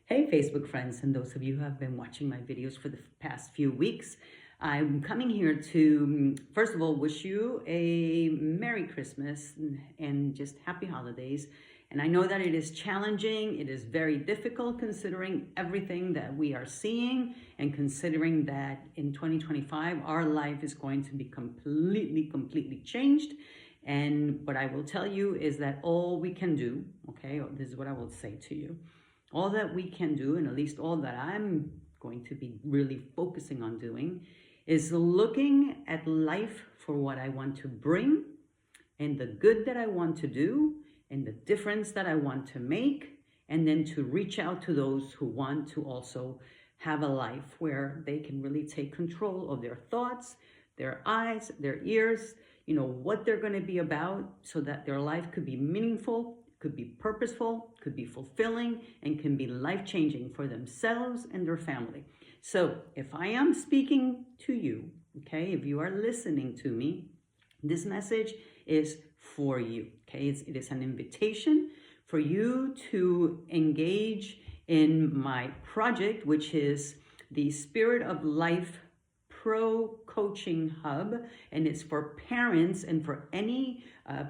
Hey, Facebook friends, and those of you who have been watching my videos for the past few weeks. I'm coming here to, first of all, wish you a Merry Christmas and just happy holidays. And I know that it is challenging. It is very difficult considering everything that we are seeing and considering that in 2025, our life is going to be completely changed. And what I will tell you is that all we can do, okay, this is what I will say to you. All that we can do, and at least all that I'm going to be really focusing on doing, is looking at life for what I want to bring and the good that I want to do and the difference that I want to make, and then to reach out to those who want to also have a life where they can really take control of their thoughts, their eyes, their ears, what they're going to be about, so that their life could be meaningful, could be purposeful, could be fulfilling, and can be life-changing for themselves and their family. So if I am speaking to you, okay, if you are listening to me, this message is for you, okay? It is an invitation for you to engage in my project, which is the Spirit of Life Pro Coaching Hub, and it's for parents and for any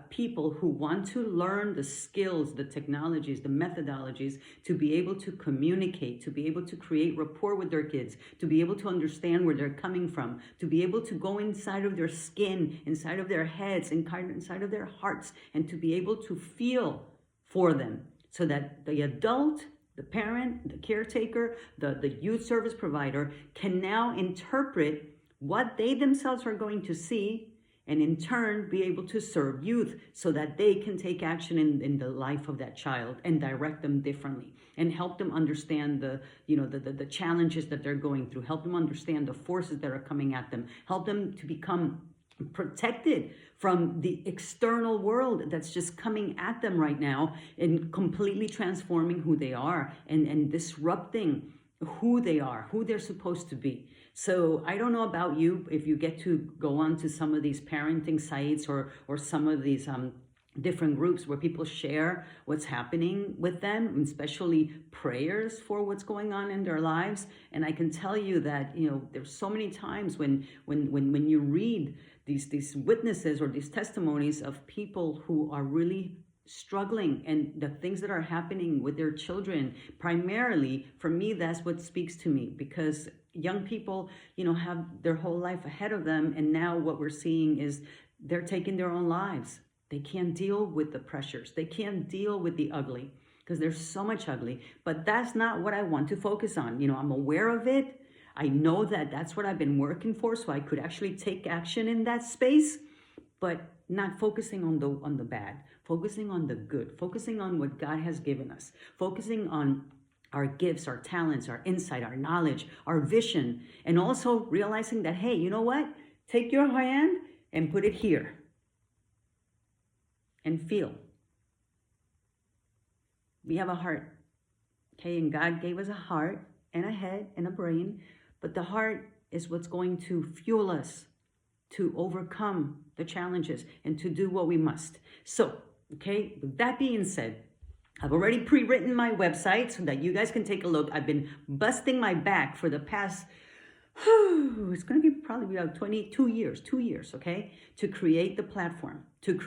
people who want to learn the skills, the technologies, the methodologies to be able to communicate, to be able to create rapport with their kids, to be able to understand where they're coming from, to be able to go inside of their skin, inside of their heads, and inside of their hearts, and to be able to feel for them, so that the adult, the parent, the caretaker, the youth service provider can now interpret what they themselves are going to see, and in turn be able to serve youth so that they can take action in the life of that child and direct them differently and help them understand the challenges that they're going through, help them understand the forces that are coming at them, help them to become protected from the external world that's just coming at them right now and completely transforming who they are and disrupting who they are, who they're supposed to be. So I don't know about you, if you get to go on to some of these parenting sites or some of these different groups where people share what's happening with them, especially prayers for what's going on in their lives. And I can tell you that, there's so many times when you read these witnesses or these testimonies of people who are really struggling and the things that are happening with their children. Primarily, for me, that's what speaks to me, because young people, have their whole life ahead of them. And now what we're seeing is they're taking their own lives. They can't deal with the pressures. They can't deal with the ugly, because there's so much ugly. But that's not what I want to focus on. I'm aware of it. I know that that's what I've been working for, so I could actually take action in that space, but not focusing on the bad, focusing on the good, focusing on what God has given us, focusing on our gifts, our talents, our insight, our knowledge, our vision, and also realizing that, hey, you know what? Take your hand and put it here and feel. We have a heart, okay? And God gave us a heart and a head and a brain, but the heart is what's going to fuel us to overcome the challenges and to do what we must. So, okay, with that being said, I've already pre-written my website so that you guys can take a look. I've been busting my back for the past, it's going to be probably about 2 years, okay, to create the platform, to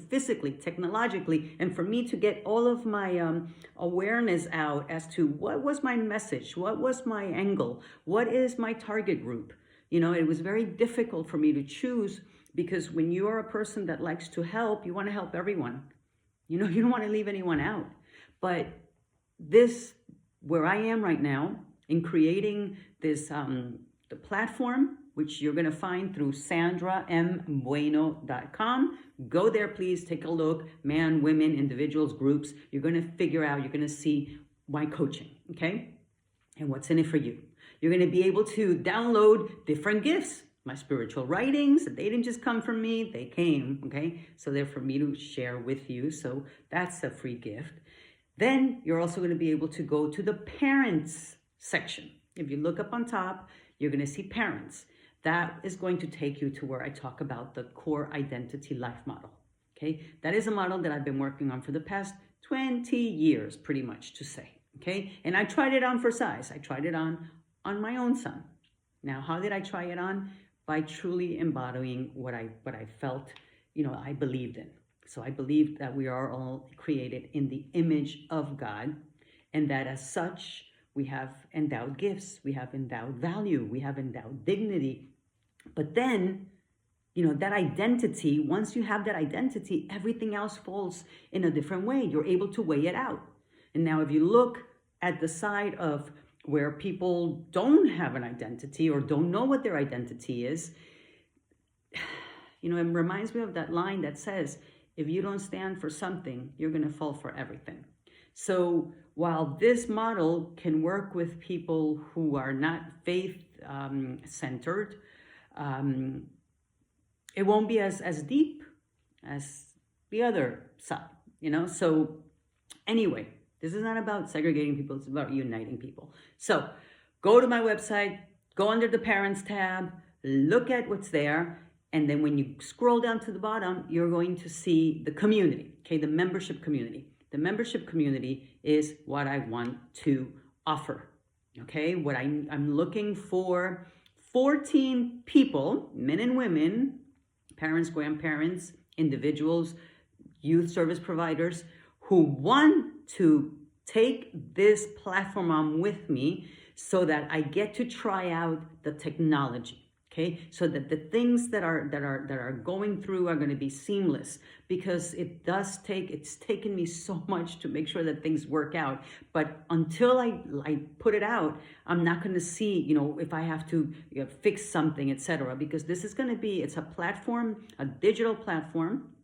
physically, technologically, and for me to get all of my awareness out as to what was my message, what was my angle, what is my target group. It was very difficult for me to choose, because when you are a person that likes to help, you want to help everyone. You don't want to leave anyone out. But this, where I am right now, in creating this, the platform, which you're going to find through SandraMBueno.com. Go there, please. Take a look. Man, women, individuals, groups. You're going to figure out, you're going to see my coaching, okay? And what's in it for you. You're going to be able to download different gifts. My spiritual writings, they didn't just come from me, they came, okay? So they're for me to share with you. So that's a free gift. Then you're also going to be able to go to the parents section. If you look up on top, you're going to see parents. That is going to take you to where I talk about the core identity life model, okay? That is a model that I've been working on for the past 20 years, pretty much to say, Okay, and I tried it on for size. I tried it on my own son. Now, how did I try it on? By truly embodying what I felt, I believed in. So I believed that we are all created in the image of God, and that as such, we have endowed gifts, we have endowed value, we have endowed dignity. But then, that identity, once you have that identity, everything else falls in a different way. You're able to weigh it out. And now if you look at the side of where people don't have an identity or don't know what their identity is, it reminds me of that line that says, if you don't stand for something, you're going to fall for everything. So while this model can work with people who are not faith-centered, it won't be as deep as the other side, So anyway, this is not about segregating people, it's about uniting people. So go to my website, go under the Parents tab, look at what's there, and then when you scroll down to the bottom, you're going to see the community, okay, the membership community. The membership community is what I want to offer, okay? What I'm looking for 14 people, men and women, parents, grandparents, individuals, youth service providers, who want to take this platform on with me so that I get to try out the technology. Okay, so that the things that are going through are going to be seamless, because it's taken me so much to make sure that things work out. But until I put it out, I'm not going to see, if I have to fix something, etc. Because this is going to be, it's a platform, a digital platform,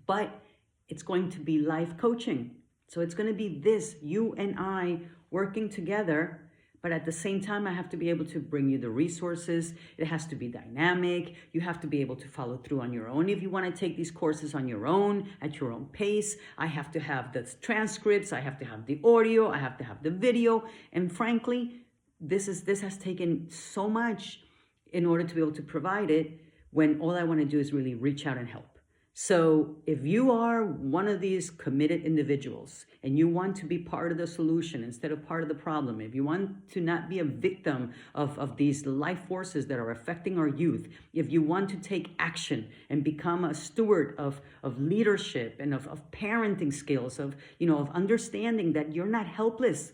but it's going to be life coaching. So it's going to be this, you and I working together. But at the same time, I have to be able to bring you the resources. It has to be dynamic. You have to be able to follow through on your own. If you want to take these courses on your own, at your own pace, I have to have the transcripts. I have to have the audio. I have to have the video. And frankly, this has taken so much in order to be able to provide it, when all I want to do is really reach out and help. So if you are one of these committed individuals and you want to be part of the solution instead of part of the problem, if you want to not be a victim of these life forces that are affecting our youth, if you want to take action and become a steward of leadership and of parenting skills, of understanding that you're not helpless,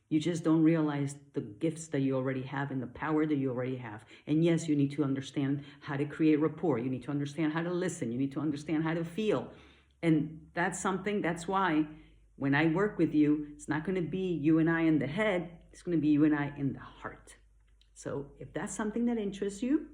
you just don't realize the gifts that you already have and the power that you already have. And yes, you need to understand how to create rapport. You need to understand how to listen. You need to understand how to feel. And that's why when I work with you, it's not going to be you and I in the head. It's going to be you and I in the heart. So if that's something that interests you,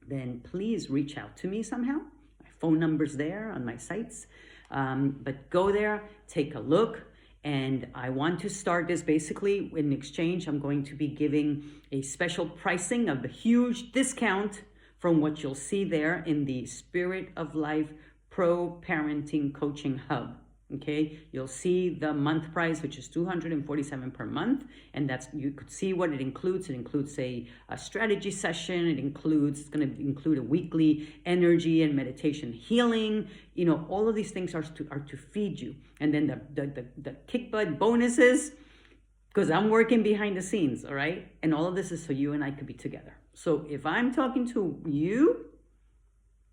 then please reach out to me somehow. My phone number's there on my sites. But go there, take a look. And I want to start this basically in exchange. I'm going to be giving a special pricing of a huge discount from what you'll see there in the Spirit of Life Pro Parenting Coaching Hub. Okay, you'll see the month price, which is $247 per month, and you could see what it includes. It includes a strategy session. It's going to include a weekly energy and meditation healing. All of these things are to feed you, and then the kick butt bonuses, because I'm working behind the scenes. All right, and all of this is so you and I could be together. So if I'm talking to you,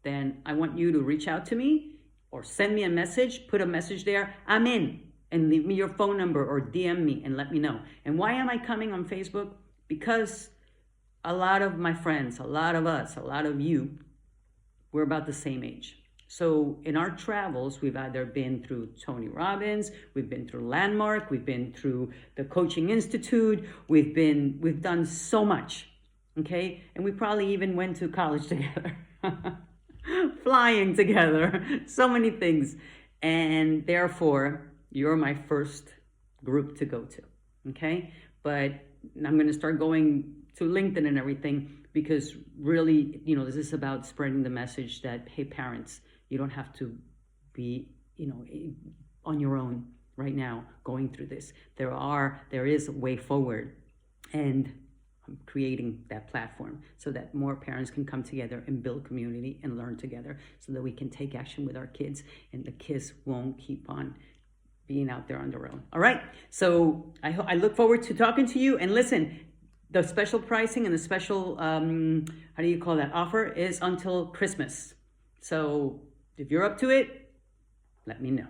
then I want you to reach out to me. Or send me a message, put a message there, I'm in, and leave me your phone number or DM me and let me know. And why am I coming on Facebook? Because a lot of my friends, a lot of us, a lot of you, we're about the same age. So in our travels, we've either been through Tony Robbins, we've been through Landmark, we've been through the Coaching Institute, we've done so much, okay? And we probably even went to college together. Flying together, so many things. And therefore, you're my first group to go to, okay? But I'm going to start going to LinkedIn and everything, because really, this is about spreading the message that, hey, parents, you don't have to be, on your own right now going through this. There is a way forward. And I'm creating that platform so that more parents can come together and build community and learn together, so that we can take action with our kids, and the kids won't keep on being out there on their own. All right. So I look forward to talking to you. And listen, the special pricing and the special, how do you call that, offer is until Christmas. So if you're up to it, let me know.